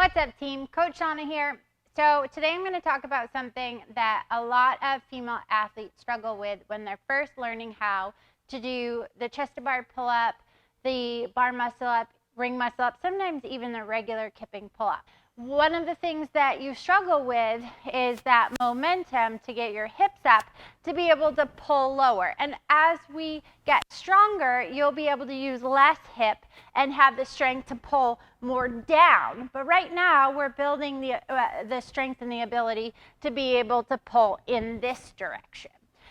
What's up, team? Coach Shawna here. So today I'm going to talk about something that a lot of female athletes struggle with when they're first learning how to do the chest to bar pull-up, the bar muscle-up, ring muscle-up, sometimes even the regular kipping pull-up. One of the things that you struggle with is that momentum to get your hips up to be able to pull lower. And as we get stronger, you'll be able to use less hip and have the strength to pull more down. But right now, we're building the strength and the ability to be able to pull in this direction.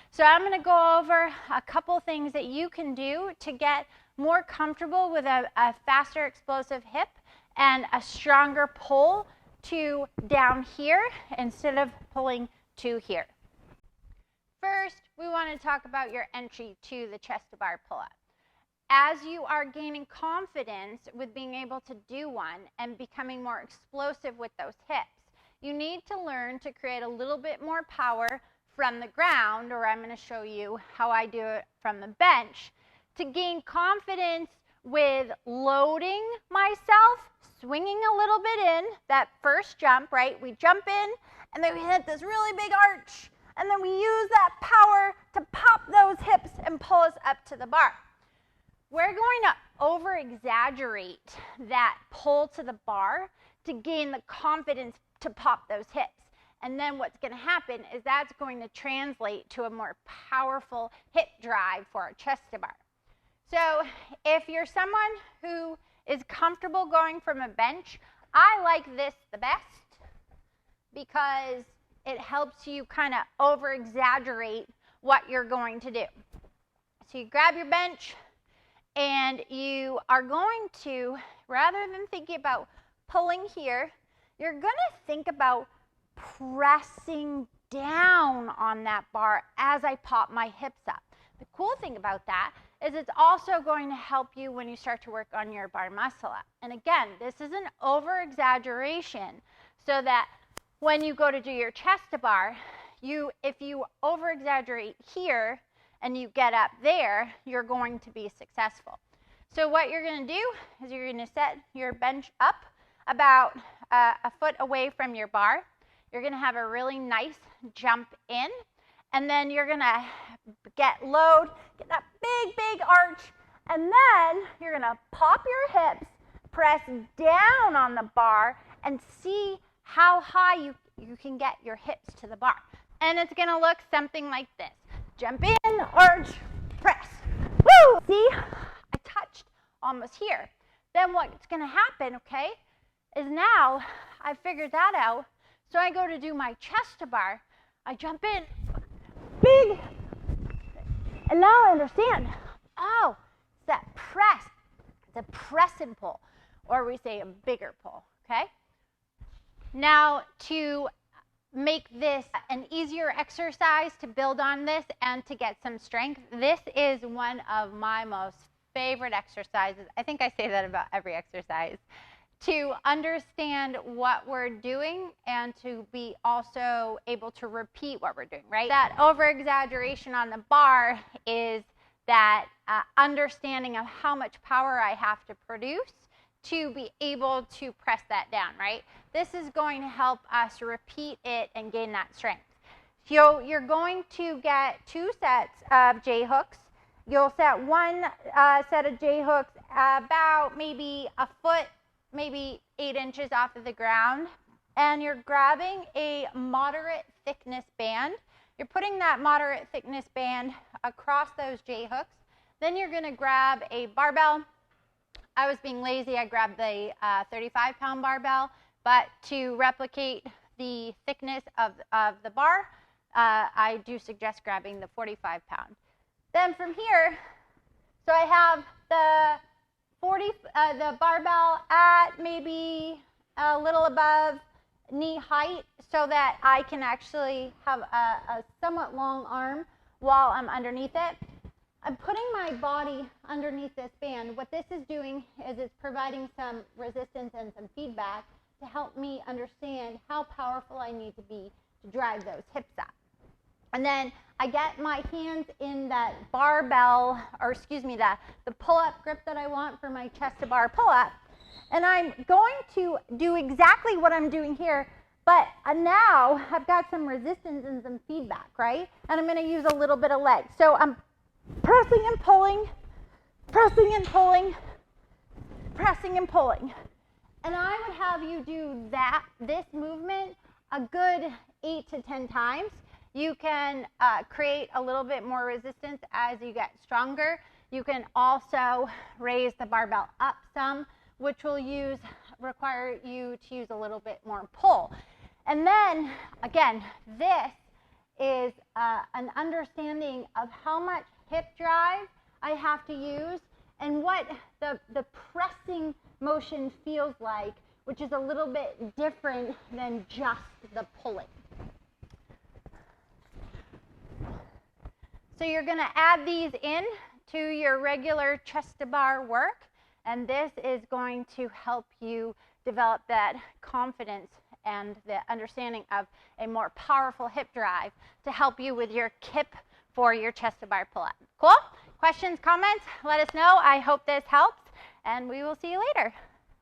So I'm going to go over a couple things that you can do to get more comfortable with a faster explosive hip and a stronger pull to down here instead of pulling to here. First, we want to talk about your entry to the chest to bar pull-up. As you are gaining confidence with being able to do one and becoming more explosive with those hips, you need to learn to create a little bit more power from the ground, or I'm going to show you how I do it from the bench, to gain confidence with loading myself, swinging a little bit in, that first jump, right? We jump in, and then we hit this really big arch, and then we use that power to pop those hips and pull us up to the bar. We're going to over-exaggerate that pull to the bar to gain the confidence to pop those hips. And then what's going to happen is that's going to translate to a more powerful hip drive for our chest to bar. So if you're someone who is comfortable going from a bench, I like this the best because it helps you kind of over-exaggerate what you're going to do. So you grab your bench and you are going to, rather than thinking about pulling here, you're going to think about pressing down on that bar as I pop my hips up. The cool thing about that is it's also going to help you when you start to work on your bar muscle up. And again, this is an over-exaggeration so that when you go to do your chest to bar, if you over-exaggerate here and you get up there, you're going to be successful. So what you're going to do is you're going to set your bench up about a foot away from your bar. You're going to have a really nice jump in, and then you're going to get that big arch, and then you're going to pop your hips, press down on the bar, and see how high you can get your hips to the bar. And it's going to look something like this. Jump in, arch, press. Woo! See? I touched almost here. Then what's going to happen, okay, is now I figured that out. So I go to do my chest to bar. I jump in, big, and now I understand. Oh, it's that press. It's a press and pull, or we say a bigger pull, okay? Now, to make this an easier exercise to build on this and to get some strength, this is one of my most favorite exercises. I think I say that about every exercise. To understand what we're doing and to be also able to repeat what we're doing, right? That over-exaggeration on the bar is that understanding of how much power I have to produce to be able to press that down, right? This is going to help us repeat it and gain that strength. So you're going to get 2 sets of J-hooks. You'll set one set of J-hooks about maybe a foot, maybe 8 inches off of the ground, and you're grabbing a moderate thickness band. You're putting that moderate thickness band across those J-hooks. Then you're going to grab a barbell. I was being lazy. I grabbed the 35-pound barbell, but to replicate the thickness of the bar, I do suggest grabbing the 45-pound. Then from here, so I have the barbell at maybe a little above knee height so that I can actually have a somewhat long arm while I'm underneath it. I'm putting my body underneath this band. What this is doing is it's providing some resistance and some feedback to help me understand how powerful I need to be to drive those hips up. And then I get my hands in that barbell, or excuse me, the pull-up grip that I want for my chest to bar pull-up. And I'm going to do exactly what I'm doing here, but now I've got some resistance and some feedback, right? And I'm going to use a little bit of leg. So I'm pressing and pulling, pressing and pulling, pressing and pulling. And I would have you do this movement a good 8 to 10 times. You can create a little bit more resistance as you get stronger. You can also raise the barbell up some, which will require you to use a little bit more pull. And then, again, this is an understanding of how much hip drive I have to use and what the pressing motion feels like, which is a little bit different than just the pulling. So you're going to add these in to your regular chest to bar work, and this is going to help you develop that confidence and the understanding of a more powerful hip drive to help you with your kip for your chest to bar pull-up. Cool? Questions, comments? Let us know. I hope this helps, and we will see you later.